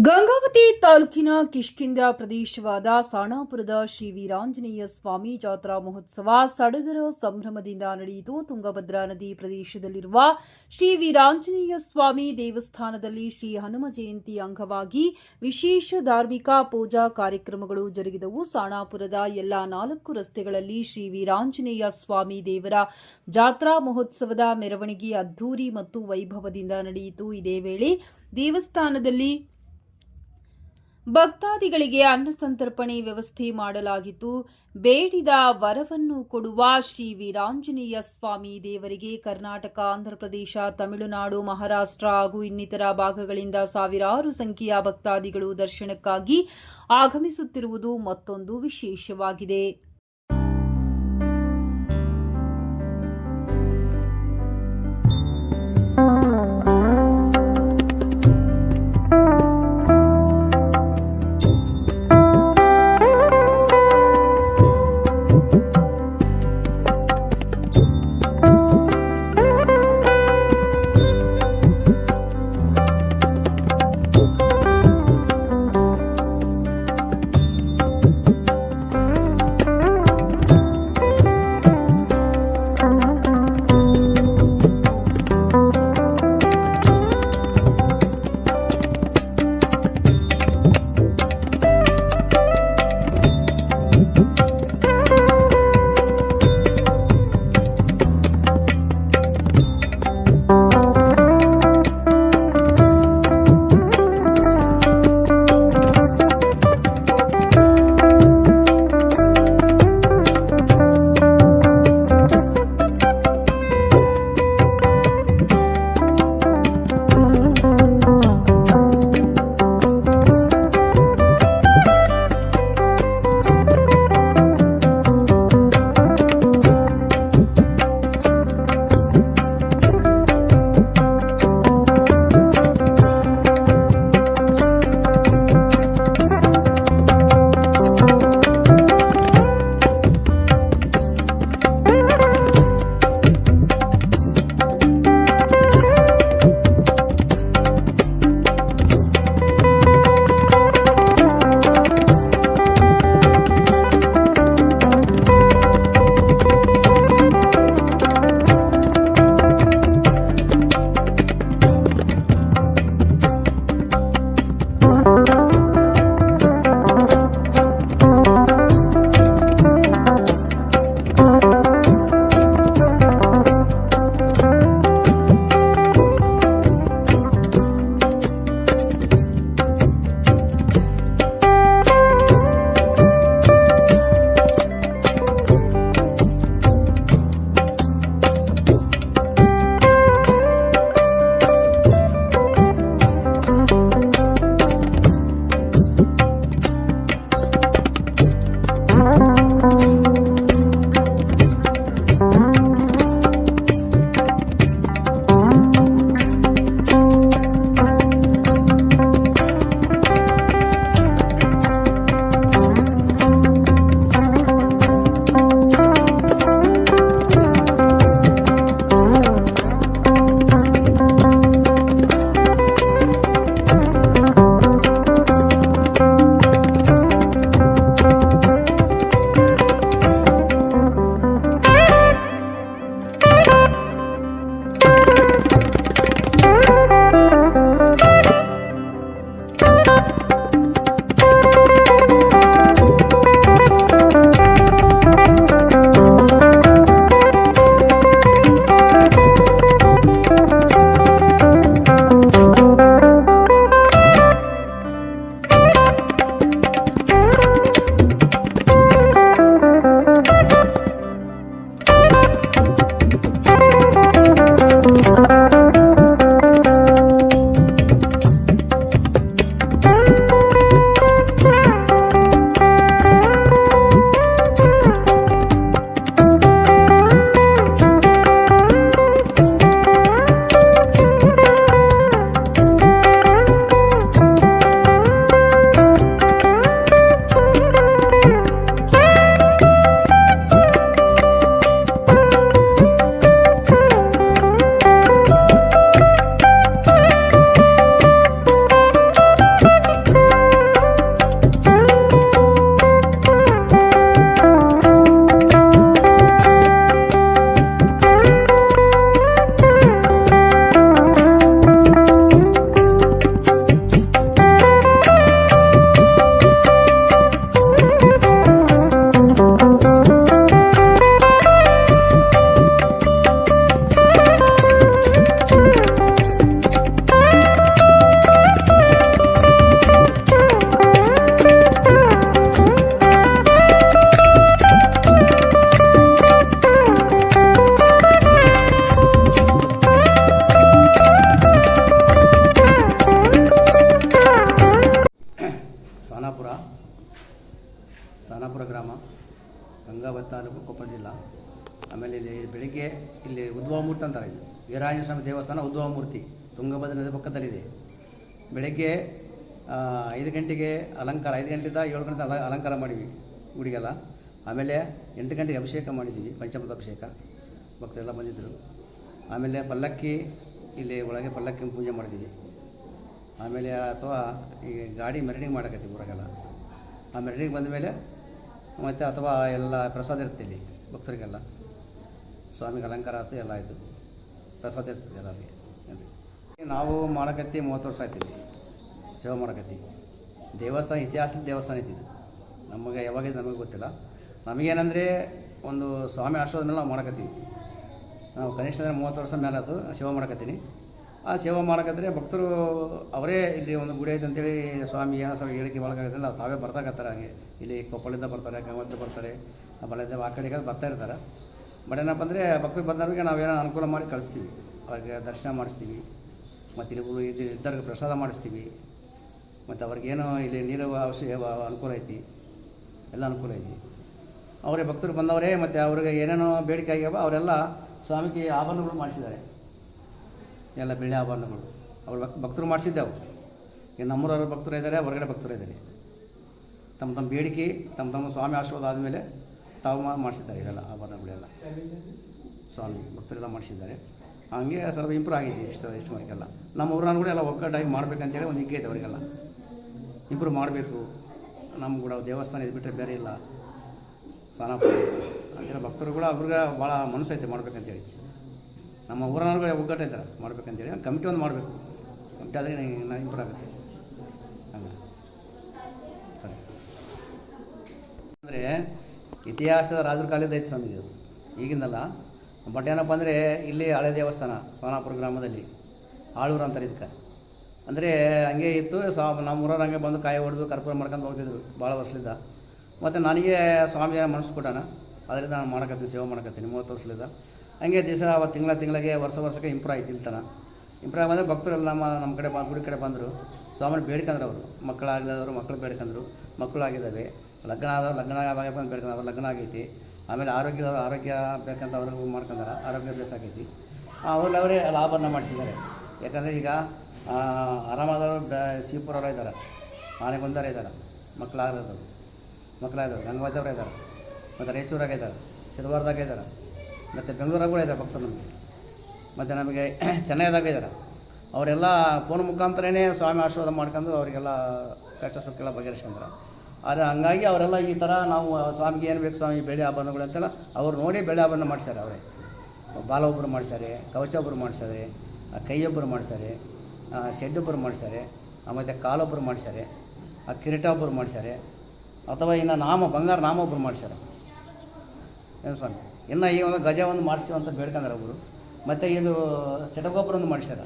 ಗಂಗಾವತಿ ತಾಲೂಕಿನ ಕಿಷ್ಕಿಂಧ ಪ್ರದೇಶವಾದ ಸಾಣಾಪುರದ ಶ್ರೀ ವೀರಾಂಜನೇಯ ಸ್ವಾಮಿ ಜಾತ್ರಾ ಮಹೋತ್ಸವ ಸಡಗರ ಸಂಭ್ರಮದಿಂದ ನಡೆಯಿತು. ತುಂಗಭದ್ರಾ ನದಿ ಪ್ರದೇಶದಲ್ಲಿರುವ ಶ್ರೀ ವೀರಾಂಜನೇಯ ಸ್ವಾಮಿ ದೇವಸ್ಥಾನದಲ್ಲಿ ಶ್ರೀ ಹನುಮ ಜಯಂತಿ ಅಂಗವಾಗಿ ವಿಶೇಷ ಧಾರ್ಮಿಕ ಪೂಜಾ ಕಾರ್ಯಕ್ರಮಗಳು ಜರುಗಿದವು. ಸಾಣಾಪುರದ ಎಲ್ಲಾ 4 ರಸ್ತೆಗಳಲ್ಲಿ ಶ್ರೀ ವೀರಾಂಜನೇಯ ಸ್ವಾಮಿ ದೇವರ ಜಾತ್ರಾ ಮಹೋತ್ಸವದ ಮೆರವಣಿಗೆ ಅದ್ದೂರಿ ಮತ್ತು ವೈಭವದಿಂದ ನಡೆಯಿತು. ಇದೇ ವೇಳೆ ದೇವಸ್ಥಾನದಲ್ಲಿ ಭಕ್ತಾದಿಗಳಿಗೆ ಅನ್ನ ಸಂತರ್ಪಣೆ ವ್ಯವಸ್ಥೆ ಮಾಡಲಾಗಿತ್ತು. ಬೇಡಿದ ವರವನ್ನು ಕೊಡುವ ಶ್ರೀ ವೀರಾಂಜನೇಯ ಸ್ವಾಮಿ ದೇವರಿಗೆ ಕರ್ನಾಟಕ, ಆಂಧ್ರಪ್ರದೇಶ, ತಮಿಳುನಾಡು, ಮಹಾರಾಷ್ಟ್ರ ಹಾಗೂ ಇನ್ನಿತರ ಭಾಗಗಳಿಂದ ಸಾವಿರಾರು ಸಂಖ್ಯೆಯ ಭಕ್ತಾದಿಗಳು ದರ್ಶನಕ್ಕಾಗಿ ಆಗಮಿಸುತ್ತಿರುವುದು ಮತ್ತೊಂದು ವಿಶೇಷವಾಗಿದೆ. ತುಂಗಭದ್ರಾ ತಾಲೂಕು, ಕೊಪ್ಪಳ ಜಿಲ್ಲಾ. ಆಮೇಲೆ ಇಲ್ಲಿ ಬೆಳಿಗ್ಗೆ ಇಲ್ಲಿ ಉದ್ಭವ ಮೂರ್ತಿ ಅಂತಾರೆ, ಇದು ವೀರಾಂಜನೇಯ ಸ್ವಾಮಿ ದೇವಸ್ಥಾನ ಉದ್ಭವ ಮೂರ್ತಿ ತುಂಗಭದ್ರಾ ನದಿ ಪಕ್ಕದಲ್ಲಿದೆ. ಬೆಳಗ್ಗೆ 5 ಗಂಟೆಗೆ ಅಲಂಕಾರ, 5 ಗಂಟೆಯಿಂದ 7 ಗಂಟೆ ಅಲಂಕಾರ ಮಾಡಿದ್ವಿ ಗುಡಿಗೆಲ್ಲ. ಆಮೇಲೆ 8 ಗಂಟೆಗೆ ಅಭಿಷೇಕ ಮಾಡಿದ್ದೀವಿ, ಪಂಚಾಮೃತ ಅಭಿಷೇಕ, ಭಕ್ತರೆಲ್ಲ ಬಂದಿದ್ದರು. ಆಮೇಲೆ ಪಲ್ಲಕ್ಕಿ, ಇಲ್ಲಿ ಒಳಗೆ ಪಲ್ಲಕ್ಕಿ ಪೂಜೆ ಮಾಡಿದ್ದೀವಿ. ಆಮೇಲೆ ಅಥವಾ ಈ ಗಾಡಿ ಮೆರವಣಿಗೆ ಮಾಡಕತ್ತೀವಿ ಊರಾಗೆಲ್ಲ. ಆ ಮೆರವಣಿಗೆ ಬಂದ ಮೇಲೆ ಮತ್ತು ಅಥವಾ ಎಲ್ಲ ಪ್ರಸಾದ ಇರುತ್ತೆ ಇಲ್ಲಿ ಭಕ್ತರಿಗೆಲ್ಲ, ಸ್ವಾಮಿಗೆ ಅಲಂಕಾರ ಆಯ್ತು, ಎಲ್ಲ ಆಯಿತು, ಪ್ರಸಾದ ಇರ್ತದೆ ಎಲ್ಲರಿಗೆ. ನಾವು ಮಾಡಕತ್ತಿ 30 ವರ್ಷ ಆಯ್ತಿದ್ವಿ, ಸೇವೆ ಮಾಡಕತ್ತೀವಿ. ದೇವಸ್ಥಾನ ಇತಿಹಾಸದ ದೇವಸ್ಥಾನ ಇದ್ದಿದ್ದು ನಮಗೆ, ಯಾವಾಗಿದೆ ನಮಗೆ ಗೊತ್ತಿಲ್ಲ. ನಮಗೇನೆಂದರೆ ಒಂದು ಸ್ವಾಮಿ ಆಶೀರ್ವಾದ ಮೇಲೆ ನಾವು ಮಾಡಕತ್ತೀವಿ. ನಾವು ಕನಿಷ್ಠ 30 ವರ್ಷ ಮೇಲೆ ಅದು ಸೇವೆ ಮಾಡಕತ್ತೀನಿ. ಆ ಸೇವೆ ಮಾಡಕತ್ತಾರೆ ಭಕ್ತರು ಅವರೇ ಇಲ್ಲಿ ಒಂದು ಗುಡಿ ಐತೆ ಅಂತೇಳಿ ಸ್ವಾಮಿ ಏನೋ ಸ್ವಲ್ಪ ಹೇಳಿಕೆ ಒಳಗಾಗೋದಿಲ್ಲ, ತಾವೇ ಬರ್ತಾಕತ್ತಾರೆ. ಹಂಗೆ ಇಲ್ಲಿ ಕೊಪ್ಪಳಿಂದ ಬರ್ತಾರೆ, ಗಂಗವರದ ಬರ್ತಾರೆ, ಬಳೆದ ಆ ಕಡೆಗೆ ಬರ್ತಾ ಇರ್ತಾರೆ. ಬಟ್ ಏನಪ್ಪ ಅಂದರೆ ಭಕ್ತರು ಬಂದವ್ರಿಗೆ ನಾವೇನೋ ಅನುಕೂಲ ಮಾಡಿ ಕಳಿಸ್ತೀವಿ, ಅವ್ರಿಗೆ ದರ್ಶನ ಮಾಡಿಸ್ತೀವಿ, ಮತ್ತು ಇಲ್ಲಿ ಇದ್ದವ್ರಿಗೆ ಪ್ರಸಾದ ಮಾಡಿಸ್ತೀವಿ, ಮತ್ತು ಅವ್ರಿಗೇನು ಇಲ್ಲಿ ನೀರು ಅನುಕೂಲ ಐತಿ, ಎಲ್ಲ ಅನುಕೂಲ ಐತಿ. ಅವರೇ ಭಕ್ತರು ಬಂದವರೇ, ಮತ್ತು ಅವ್ರಿಗೆ ಏನೇನೋ ಬೇಡಿಕೆ ಆಗ್ಯಾವ ಅವರೆಲ್ಲ ಸ್ವಾಮಿಗೆ ಆಭರಣಗಳು ಮಾಡಿಸಿದ್ದಾರೆ, ಎಲ್ಲ ಬೆಳ್ಳಿ ಆಭರಣಗಳು ಅವ್ರು ಭಕ್ತರು ಮಾಡಿಸಿದ್ದೆವು. ಈಗ ನಮ್ಮೂರವ್ರ ಭಕ್ತರು ಇದ್ದಾರೆ, ಹೊರಗಡೆ ಭಕ್ತರು ಇದ್ದಾರೆ. ತಮ್ಮ ತಮ್ಮ ಬೇಡಿಕೆ, ತಮ್ಮ ಸ್ವಾಮಿ ಆಶೀರ್ವಾದ ಆದಮೇಲೆ ತಾವು ಮಾಡಿಸಿದ್ದಾರೆ ಇವೆಲ್ಲ ಆಭರಣಗಳೆಲ್ಲ, ಸ್ವಾಮಿ ಭಕ್ತರೆಲ್ಲ ಮಾಡಿಸಿದ್ದಾರೆ. ಹಂಗೆ ಸ್ವಲ್ಪ ಇಂಪ್ರೂವ್ ಆಗಿದೆ ಎಷ್ಟು ಮನೆಗೆಲ್ಲ. ನಮ್ಮ ಊರನ್ನ ಕೂಡ ಎಲ್ಲ ಒಗ್ಗಟ್ಟಾಗಿ ಮಾಡಬೇಕಂತೇಳಿ ಒಂದು ಹಿಗ್ಗೈತೆ ಅವರಿಗೆಲ್ಲ, ಇಂಪ್ರೂವ್ ಮಾಡಬೇಕು. ನಮ್ಮ ಕೂಡ ದೇವಸ್ಥಾನ ಇದು ಬಿಟ್ಟರೆ ಬೇರೆ ಇಲ್ಲ, ಸ್ನಾನ ಅಂತೇಳಿ ಭಕ್ತರು ಕೂಡ ಅವ್ರಿಗೆ ಭಾಳ ಮನಸ್ಸು ಐತೆ ಮಾಡ್ಬೇಕಂತೇಳಿ. ನಮ್ಮ ಊರನ್ನ ಒಗ್ಗಟ್ಟಿದ್ದಾರೆ ಮಾಡ್ಬೇಕಂತೇಳಿ ಕಮಿಟಿ ಒಂದು ಮಾಡಬೇಕು. ಕಮಿಟಿ ಆದರೆ ಇಂಪ್ರೂವ್ ಆಗುತ್ತೆ. ಹಂಗೆ ಸರಿ. ಅಂದರೆ ಇತಿಹಾಸದ ರಾಜರ ಕಾಲದ ಐತೆ ಸ್ವಾಮಿ ಇದು, ಈಗಿಂದಲ್ಲ. ಬಟ್ ಏನಪ್ಪ ಅಂದರೆ ಇಲ್ಲಿ ಹಳೆ ದೇವಸ್ಥಾನ ಸೋನಾಪುರ ಗ್ರಾಮದಲ್ಲಿ ಆಳೂರು ಅಂತಾರೆ ಇದಕ್ಕೆ. ಅಂದರೆ ಹಂಗೆ ಇತ್ತು, ನಮ್ಮ ಊರವ್ರು ಹಂಗೆ ಬಂದು ಕಾಯಿ ಹೊಡೆದು ಕರ್ಪೂರ ಮಾಡ್ಕೊಂಡು ಹೋಗ್ತಿದ್ರು ಭಾಳ ವರ್ಷದಿಂದ. ಮತ್ತು ನನಗೆ ಸ್ವಾಮಿ ಮನಸ್ಸು ಕೊಟ್ಟಾನ, ಅದರಿಂದ ನಾನು ಮಾಡಕತ್ತೀನಿ, ಸೇವೆ ಮಾಡಕತ್ತೀನಿ 30 ವರ್ಷದಿಂದ. ಹಂಗೆ ದಿವಸ ತಿಂಗಳಿಗೆ ವರ್ಷಕ್ಕೆ ಇಂಪ್ರೂವ್ ಆಯ್ತು. ಇಲ್ತನ ಇಂಪ್ರೂವ್ ಬಂದರೆ ಭಕ್ತರೆಲ್ಲ ನಮ್ಮ ಕಡೆ ಗುಡಿ ಕಡೆ ಬಂದರು, ಸ್ವಾಮಿನ ಬೇಡ್ಕೊಂಡ್ರು. ಅವರು ಮಕ್ಕಳಾಗಲಿದ್ದವರು ಮಕ್ಕಳು ಬೇಡ್ಕೊಂಡ್ರು, ಮಕ್ಕಳು ಆಗಿದ್ದಾವೆ. ಲಗ್ನ ಆದವ್ರು ಲಗ್ನ ಆಗಬೇಕಂತ ಬೇಡ್ಕೊಂಡ್ರು, ಲಗ್ನ ಆಗೈತಿ. ಆಮೇಲೆ ಆರೋಗ್ಯ ಬೇಕಂತ ಅವ್ರಿಗೆ ಮಾಡ್ಕೊಂಡಾರ, ಆರೋಗ್ಯ ಬೇಸಾಗೈತಿ. ಅವರೇ ಆಭರಣ ಮಾಡಿಸಿದ್ದಾರೆ. ಯಾಕಂದರೆ ಈಗ ಆರಾಮಾದವರು ಶಿವಪುರವ್ರು ಇದ್ದಾರೆ, ಆನೆಗೊಂದರ ಇದ್ದಾರೆ, ಮಕ್ಕಳಾದವರು ಗಂಗಾವತಿಯವರು ಇದ್ದಾರೆ, ಮತ್ತು ರಾಯಚೂರಾಗ ಇದ್ದಾರೆ, ಶಿರವಾರದಾಗ ಇದ್ದಾರೆ, ಮತ್ತು ಬೆಂಗಳೂರಾಗ ಕೂಡ ಇದ್ದಾರೆ ಭಕ್ತರು ನಮಗೆ. ಮತ್ತು ನಮಗೆ ಚೆನ್ನೈದಾಗ ಇದ್ದಾರೆ. ಅವರೆಲ್ಲ ಫೋನ್ ಮುಖಾಂತರನೇ ಸ್ವಾಮಿ ಆಶೀರ್ವಾದ ಮಾಡ್ಕೊಂಡು ಅವರಿಗೆಲ್ಲ ಕಷ್ಟ ಸುಖೆಲ್ಲ ಬಗೆಹರಿಸ್ಕೊಂತಾರೆ. ಆದರೆ ಹಂಗಾಗಿ ಅವರೆಲ್ಲ ಈ ಥರ ನಾವು ಸ್ವಾಮಿಗೆ ಏನು ಬೇಕು ಸ್ವಾಮಿ ಬೆಳ್ಳಿ ಆಭರಣಗಳು ಅಂತೆಲ್ಲ ಅವ್ರು ನೋಡಿ ಬೆಳ್ಳಿ ಆಭರಣ ಮಾಡಿಸ್ಯಾರೆ. ಅವರೇ ಬಾಲ ಒಬ್ಬರು ಮಾಡಿಸ್ಯಾರೆ, ಕವಚ ಒಬ್ಬರು ಮಾಡಿಸ್ಯಾರೆ, ಕೈಯೊಬ್ಬರು ಮಾಡಿಸ್ಯಾರೆ, ಶೆಡ್ಡೊಬ್ಬರು ಮಾಡಿಸ್ಯಾರೆ, ಮತ್ತು ಕಾಲೊಬ್ಬರು ಮಾಡಿಸ್ಯಾರೆ, ಕಿರೀಟ ಒಬ್ಬರು ಮಾಡಿಸ್ಯಾರೆ, ಅಥವಾ ಇನ್ನು ಬಂಗಾರ ನಾಮ ಒಬ್ಬರು ಮಾಡಿಸ್ಯಾರೆ. ಏನು ಸ್ವಾಮಿ ಇನ್ನು ಈ ಒಂದು ಗಜ ಒಂದು ಮಾಡಿಸಿ ಅಂತ ಬೇಡ್ಕೊಂಡ್ರೆ ಒಬ್ಬರು, ಮತ್ತು ಇದು ಸೆಟಗೊಬ್ಬರು ಒಂದು ಮಾಡಿಸ್ಯಾರ.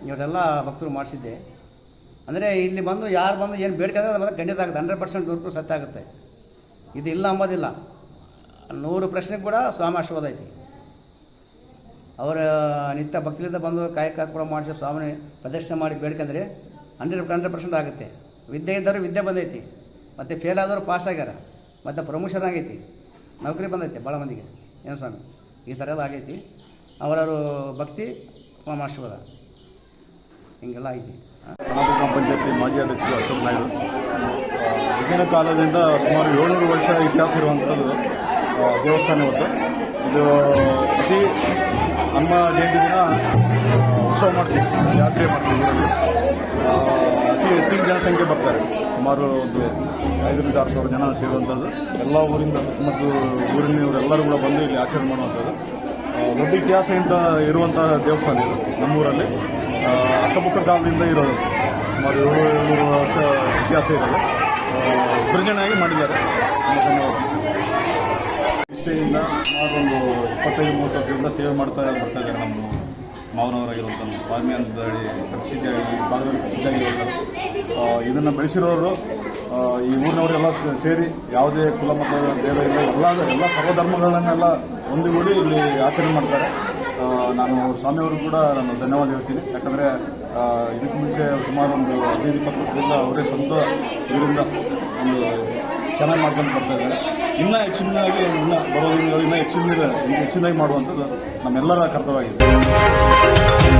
ಇವರೆಲ್ಲ ಭಕ್ತರು ಮಾಡಿಸಿದ್ದೆ. ಅಂದರೆ ಇಲ್ಲಿ ಬಂದು ಯಾರು ಬಂದು ಏನು ಬೇಡ್ಕೊಂಡ್ರೆ ಅದು ಖಂಡಿತ ಆಗುತ್ತೆ, 100% 100% ಸತ್ಯ ಆಗುತ್ತೆ. ಇದು ಇಲ್ಲ ಅಂಬೋದಿಲ್ಲ, 100% ಕೂಡ ಸ್ವಾಮಿ ಆಶೀರ್ವಾದ ಐತಿ. ಅವರ ನಿತ್ಯ ಭಕ್ತಿಲಿಂದ ಬಂದು ಕಾಯಿ ಕರ್ಪೂರ ಮಾಡಿಸಿ ಸ್ವಾಮಿ ಪ್ರದರ್ಶನ ಮಾಡಿ ಬೇಡ್ಕೊಂಡ್ರೆ 100% ಆಗುತ್ತೆ. ವಿದ್ಯೆ ಇದ್ದವರು ವಿದ್ಯೆ ಬಂದೈತಿ, ಮತ್ತು ಫೇಲ್ ಆದವರು ಪಾಸ್ ಆಗ್ಯಾರ, ಮತ್ತು ಪ್ರಮೋಷನ್ ಆಗೈತಿ, ನೌಕರಿ ಬಂದೈತೆ ಭಾಳ ಮಂದಿಗೆ. ಏನು ಸ್ವಾಮಿ ಈ ಥರ ಎಲ್ಲ ಆಗೈತಿ. ಅವರವರು ಭಕ್ತಿ ಸ್ವಾಮಿ ಆಶೀರ್ವಾದ ಹಿಂಗೆಲ್ಲ ಐತಿ. ಗ್ರಾಮ ಪಂಚಾಯತಿ ಮಾಜಿ ಅಧ್ಯಕ್ಷರು ಅಶೋಕ್ ನಾಯ್ಡು. ಹಿಂದಿನ ಕಾಲದಿಂದ ಸುಮಾರು 700 ವರ್ಷ ಇತಿಹಾಸ ಇರುವಂಥದ್ದು ದೇವಸ್ಥಾನ ಇವತ್ತು. ಇದು ಪ್ರತಿ ನಮ್ಮ ಜಯಂತಿ ದಿನ ಉತ್ಸವ ಮಾಡ್ತೀವಿ, ಜಾತ್ರೆ ಮಾಡ್ತೀವಿ. ಅತಿ ಹೆಚ್ಚಿನ ಜನಸಂಖ್ಯೆ ಬರ್ತಾರೆ, ಸುಮಾರು ಒಂದು 5,000 to 6,000 ಜನ ಸೇರುವಂಥದ್ದು. ಎಲ್ಲ ಊರಿಂದ ಮತ್ತು ಊರಿನವರೆಲ್ಲರೂ ಕೂಡ ಬಂದು ಇಲ್ಲಿ ಆಚರಣೆ ಮಾಡುವಂಥದ್ದು ದೊಡ್ಡ ಇತಿಹಾಸದಿಂದ ಇರುವಂಥ ದೇವಸ್ಥಾನ ಇದು ನಮ್ಮೂರಲ್ಲಿ. ಅಕ್ಕಪಕ್ಕ ಕಾಲದಿಂದ ಇರೋದು, ಸುಮಾರು 700 ವರ್ಷ ಇತಿಹಾಸ ಇರೋದು. ವಿಭಜನೆಯಾಗಿ ಮಾಡಿದ್ದಾರೆ. ಇಷ್ಟೆಯಿಂದ ಸುಮಾರು ಒಂದು 25-30 ವರ್ಷದಿಂದ ಸೇವೆ ಮಾಡ್ತಾ ಇದ್ದಾರೆ. ನಮ್ಮ ಮಾವನವರಾಗಿರುವಂಥ ಸ್ವಾಮಿ ಅಂತ ಹೇಳಿ ಪ್ರಸಿದ್ಧಿಯಾಗಿ ಭಾಗದಲ್ಲಿ ಪ್ರಸಿದ್ಧಿಯಾಗಿರುವಂಥ ಇದನ್ನು ಬೆಳೆಸಿರೋರು ಈ ಊರಿನವರೆಲ್ಲ ಸೇರಿ ಯಾವುದೇ ಕುಲ ಮತ ಭೇದ ಇಲ್ಲ, ಎಲ್ಲ ಸರ್ವಧರ್ಮಗಳನ್ನೆಲ್ಲ ಒಂದುಗೂಡಿ ಇಲ್ಲಿ ಆಚರಣೆ ಮಾಡ್ತಾರೆ. ನಾನು ಸ್ವಾಮಿಯವರು ಕೂಡ ನಾನು ಧನ್ಯವಾದ ಹೇಳ್ತೀನಿ. ಯಾಕಂದರೆ ಇದಕ್ಕೆ ಮುಂಚೆ ಸುಮಾರು ಒಂದು 15-20 ವರ್ಷದಿಂದ ಅವರೇ ಸ್ವಂತ ಇದರಿಂದ ಒಂದು ಚೆನ್ನಾಗಿ ಮಾಡ್ಕೊಂಡು ಬರ್ತಾ ಇದ್ದಾರೆ. ಇನ್ನೂ ಹೆಚ್ಚಿನದಾಗಿ ಬರೋ ದಿನಗಳು ಇನ್ನೂ ಹೆಚ್ಚಿನದಾಗಿ ಮಾಡುವಂಥದ್ದು ನಮ್ಮೆಲ್ಲರ ಕರ್ತವ್ಯವಾಗಿದೆ.